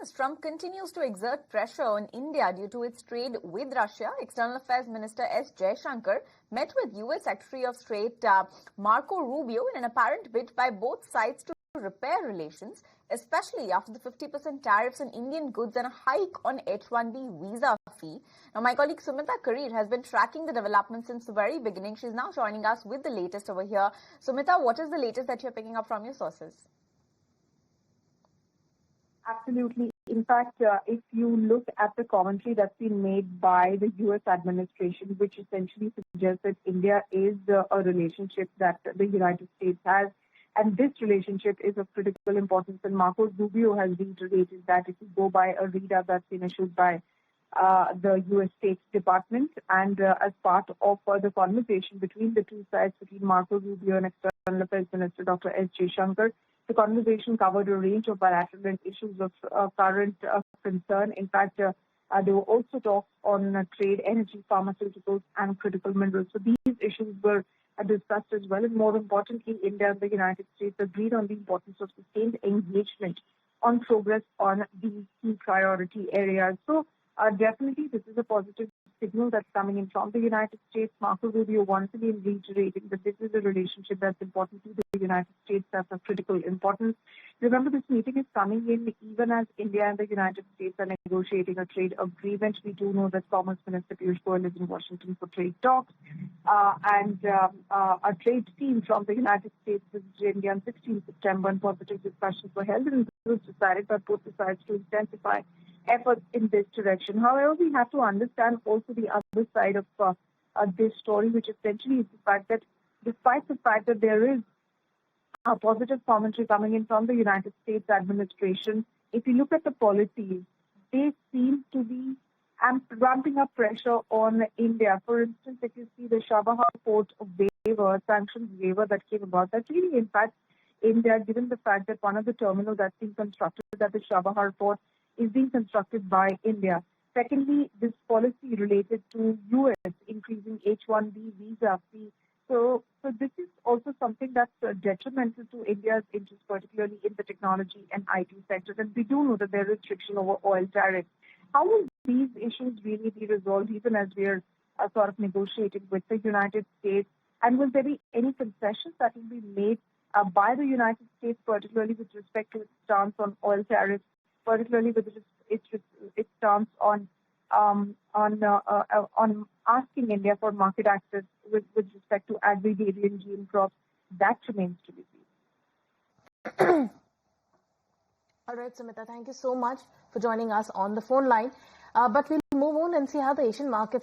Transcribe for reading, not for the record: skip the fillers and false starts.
as Trump continues to exert pressure on India due to its trade with Russia, External Affairs Minister S. Jaishankar met with U.S. Secretary of State Marco Rubio in an apparent bid by both sides to repair relations, especially after the 50% tariffs on Indian goods and a hike on H-1B visa fee. Now, my colleague Sumita Karir has been tracking the developments since the very beginning. She's now joining us with the latest over here. Sumita, what is the latest that you're picking up from your sources? Absolutely. In fact, if you look at the commentary that's been made by the U.S. administration, which essentially suggests that India is a relationship that the United States has, and this relationship is of critical importance. And Marco Rubio has reiterated that if you go by a readout that's been issued by the U.S. State Department, and as part of the conversation between the two sides, between Marco Rubio and External Affairs Minister Dr. S. Jaishankar, the conversation covered a range of bilateral and issues of current concern. In fact, there were also talks on trade, energy, pharmaceuticals, and critical minerals. So these issues were discussed as well. And more importantly, India and the United States agreed on the importance of sustained engagement on progress on these key priority areas. So definitely, this is a positive signal that's coming in from the United States. Marco Rubio once again reiterating that this is a relationship that's important to the United States, that's of critical importance. Remember, this meeting is coming in even as India and the United States are negotiating a trade agreement. We do know that Commerce Minister Piyush Goyal is in Washington for trade talks, and a trade team from the United States visited India on 16 September, and positive discussions were held, and it was decided by both the sides to intensify efforts in this direction. However, we have to understand also the other side of this story, which essentially is the fact that despite the fact that there is a positive commentary coming in from the United States administration, if you look at the policies, they seem to be ramping up pressure on India. For instance, if you see the Chabahar port waiver, sanctions waiver that came about, that really impacts India, given the fact that one of the terminals that's being constructed at the Chabahar port is being constructed by India. Secondly, this policy related to U.S. increasing H-1B visa fee. So this is also something that's detrimental to India's interest, particularly in the technology and IT sectors. And we do know that there is restriction over oil tariffs. How will these issues really be resolved, even as we're sort of negotiating with the United States? And will there be any concessions that will be made by the United States, particularly with respect to its stance on oil tariffs, particularly with its stance on asking India for market access with respect to agrarian gene crops? That remains to be seen. All right, Sumita, thank you so much for joining us on the phone line. But we'll move on and see how the Asian markets